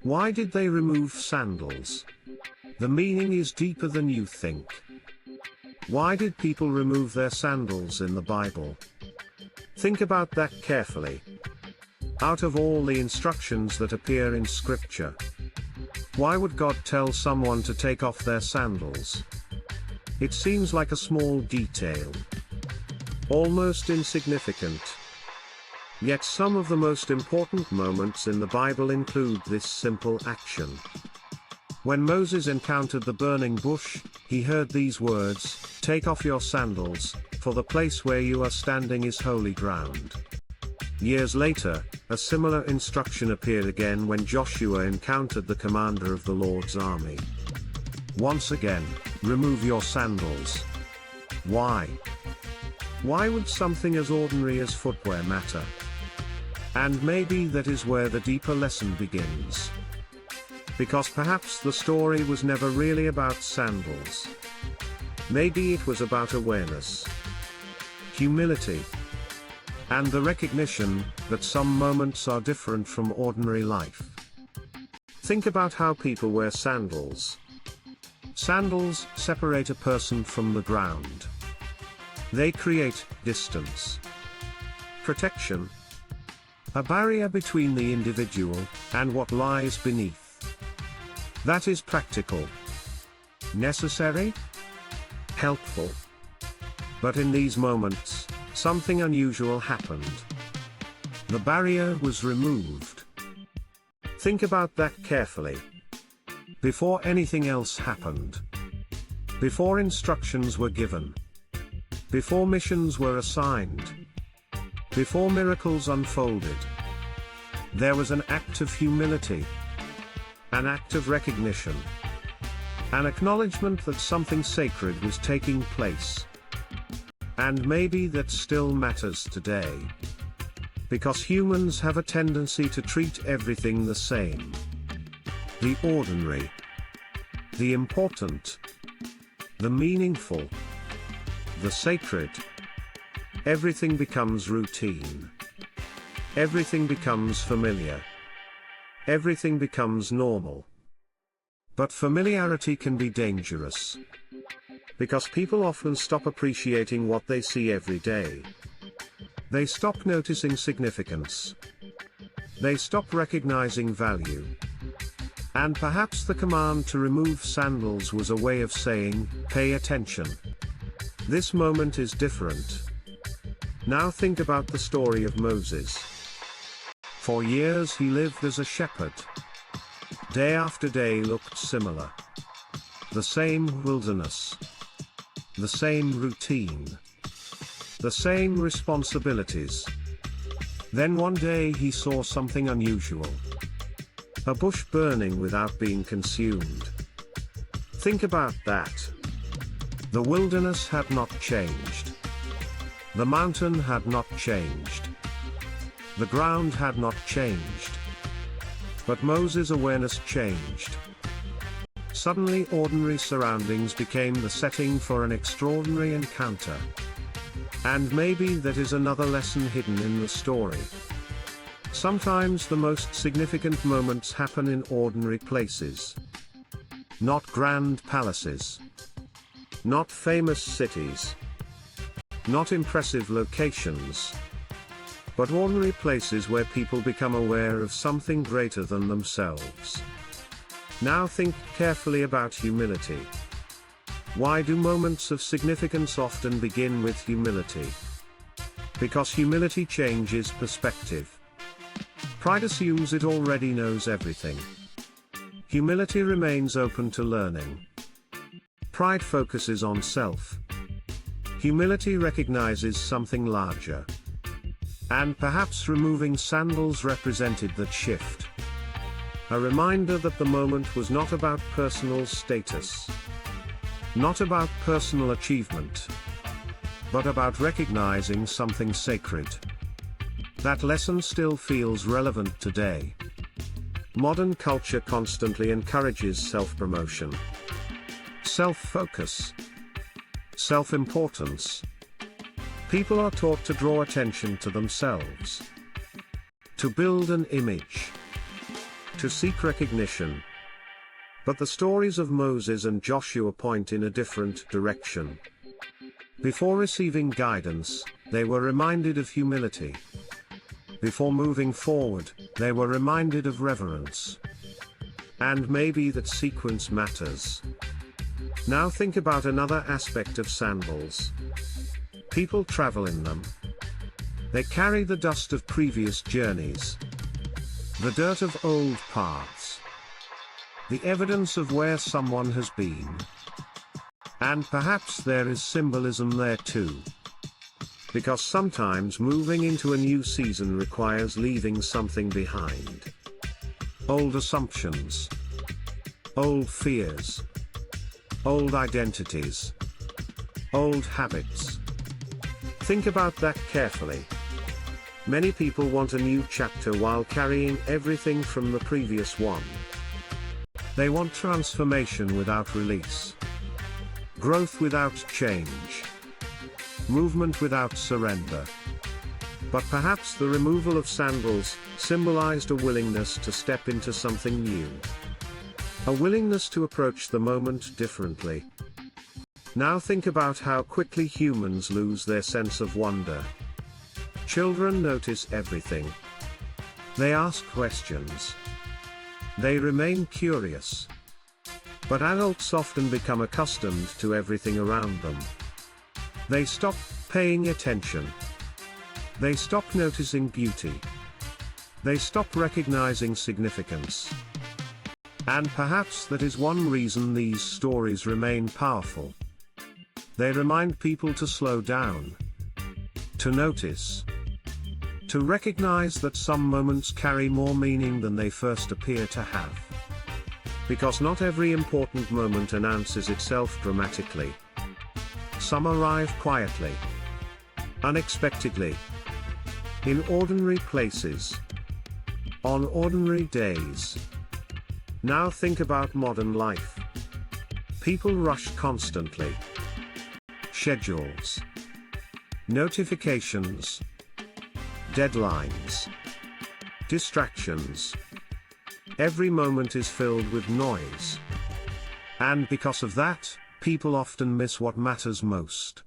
Why did they remove sandals? The meaning is deeper than you think. Why did people remove their sandals in the Bible? Think about that carefully. Out of all the instructions that appear in Scripture, why would God tell someone to take off their sandals? It seems like a small detail, almost insignificant. Yet some of the most important moments in the Bible include this simple action. When Moses encountered the burning bush, he heard these words, "Take off your sandals, for the place where you are standing is holy ground." Years later, a similar instruction appeared again when Joshua encountered the commander of the Lord's army. Once again, remove your sandals. Why? Why would something as ordinary as footwear matter? And maybe that is where the deeper lesson begins. Because perhaps the story was never really about sandals. Maybe it was about awareness, humility, and the recognition that some moments are different from ordinary life. Think about how people wear sandals. Sandals separate a person from the ground. They create distance, protection, a barrier between the individual and what lies beneath. That is practical, necessary, helpful. But in these moments, something unusual happened. The barrier was removed. Think about that carefully. Before anything else happened, before instructions were given, before missions were assigned, before miracles unfolded, there was an act of humility, an act of recognition, an acknowledgement that something sacred was taking place. And maybe that still matters today. Because humans have a tendency to treat everything the same. The ordinary, the important, the meaningful, the sacred. Everything becomes routine. Everything becomes familiar. Everything becomes normal. But familiarity can be dangerous. Because people often stop appreciating what they see every day. They stop noticing significance. They stop recognizing value. And perhaps the command to remove sandals was a way of saying, pay attention. This moment is different. Now think about the story of Moses. For years he lived as a shepherd. Day after day looked similar. The same wilderness. The same routine. The same responsibilities. Then one day he saw something unusual. A bush burning without being consumed. Think about that. The wilderness had not changed. The mountain had not changed. The ground had not changed. But Moses' awareness changed. Suddenly ordinary surroundings became the setting for an extraordinary encounter. And maybe that is another lesson hidden in the story. Sometimes the most significant moments happen in ordinary places. Not grand palaces. Not famous cities. Not impressive locations. But ordinary places where people become aware of something greater than themselves. Now think carefully about humility. Why do moments of significance often begin with humility? Because humility changes perspective. Pride assumes it already knows everything. Humility remains open to learning. Pride focuses on self. Humility recognizes something larger. And perhaps removing sandals represented that shift. A reminder that the moment was not about personal status. Not about personal achievement. But about recognizing something sacred. That lesson still feels relevant today. Modern culture constantly encourages self-promotion, self-focus, self-importance. People are taught to draw attention to themselves, to build an image, to seek recognition. But the stories of Moses and Joshua point in a different direction. Before receiving guidance, they were reminded of humility. Before moving forward, they were reminded of reverence. And maybe that sequence matters. Now think about another aspect of sandals. People travel in them. They carry the dust of previous journeys, the dirt of old paths, the evidence of where someone has been. And perhaps there is symbolism there too. Because sometimes moving into a new season requires leaving something behind. Old assumptions, old fears, old identities, old habits. Think about that carefully. Many people want a new chapter while carrying everything from the previous one. They want transformation without release, growth without change, movement without surrender. But perhaps the removal of sandals symbolized a willingness to step into something new. A willingness to approach the moment differently. Now think about how quickly humans lose their sense of wonder. Children notice everything. They ask questions. They remain curious. But adults often become accustomed to everything around them. They stop paying attention. They stop noticing beauty. They stop recognizing significance. And perhaps that is one reason these stories remain powerful. They remind people to slow down, to notice, to recognize that some moments carry more meaning than they first appear to have. Because not every important moment announces itself dramatically. Some arrive quietly, unexpectedly, in ordinary places, on ordinary days. Now think about modern life. People rush constantly. Schedules, notifications, deadlines, distractions. Every moment is filled with noise. And because of that, people often miss what matters most.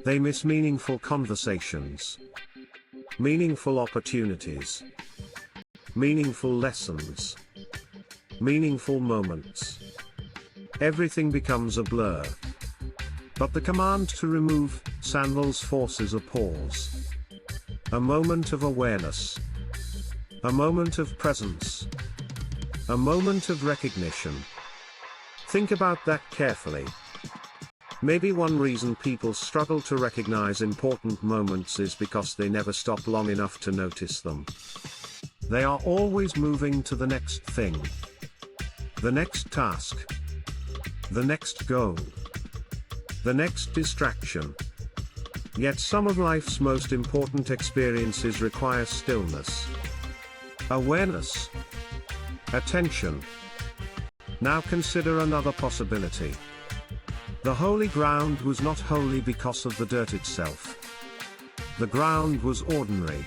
They miss meaningful conversations, meaningful opportunities, meaningful lessons, meaningful moments. Everything becomes a blur. But the command to remove sandals forces a pause. A moment of awareness. A moment of presence. A moment of recognition. Think about that carefully. Maybe one reason people struggle to recognize important moments is because they never stop long enough to notice them. They are always moving to the next thing, the next task, the next goal, the next distraction. Yet some of life's most important experiences require stillness, awareness, attention. Now consider another possibility. The holy ground was not holy because of the dirt itself. The ground was ordinary.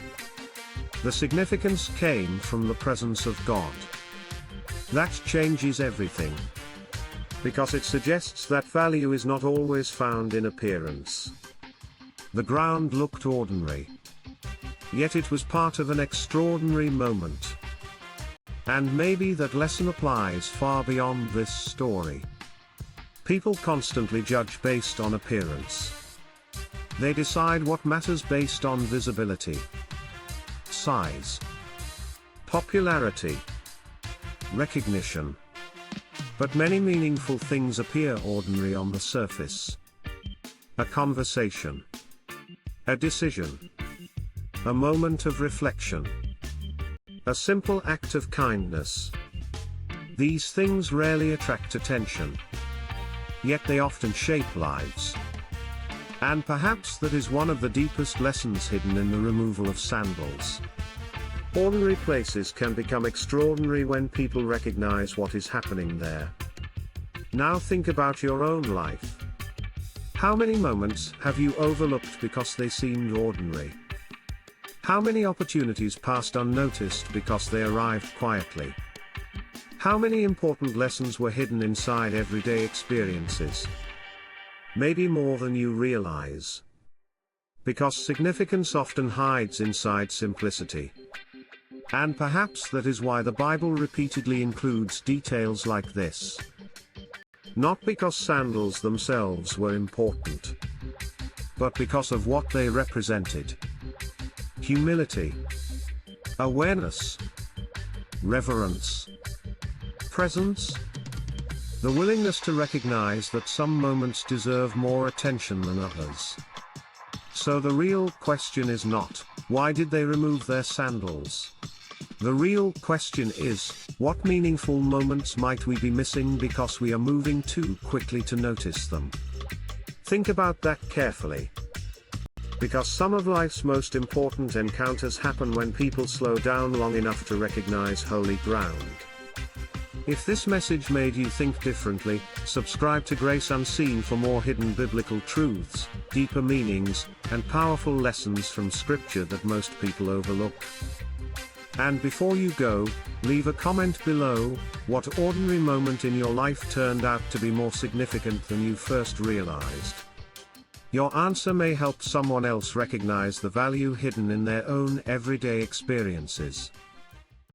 The significance came from the presence of God. That changes everything. Because it suggests that value is not always found in appearance. The ground looked ordinary. Yet it was part of an extraordinary moment. And maybe that lesson applies far beyond this story. People constantly judge based on appearance. They decide what matters based on visibility, size, popularity, recognition. But many meaningful things appear ordinary on the surface. A conversation, a decision, a moment of reflection, a simple act of kindness. These things rarely attract attention. Yet they often shape lives. And perhaps that is one of the deepest lessons hidden in the removal of sandals. Ordinary places can become extraordinary when people recognize what is happening there. Now think about your own life. How many moments have you overlooked because they seemed ordinary? How many opportunities passed unnoticed because they arrived quietly? How many important lessons were hidden inside everyday experiences? Maybe more than you realize. Because significance often hides inside simplicity. And perhaps that is why the Bible repeatedly includes details like this. Not because sandals themselves were important, but because of what they represented. Humility, awareness, reverence, presence, the willingness to recognize that some moments deserve more attention than others. So the real question is not, why did they remove their sandals? The real question is, what meaningful moments might we be missing because we are moving too quickly to notice them? Think about that carefully. Because some of life's most important encounters happen when people slow down long enough to recognize holy ground. If this message made you think differently, subscribe to Grace Unseen for more hidden biblical truths, deeper meanings, and powerful lessons from Scripture that most people overlook. And before you go, leave a comment below. What ordinary moment in your life turned out to be more significant than you first realized? Your answer may help someone else recognize the value hidden in their own everyday experiences.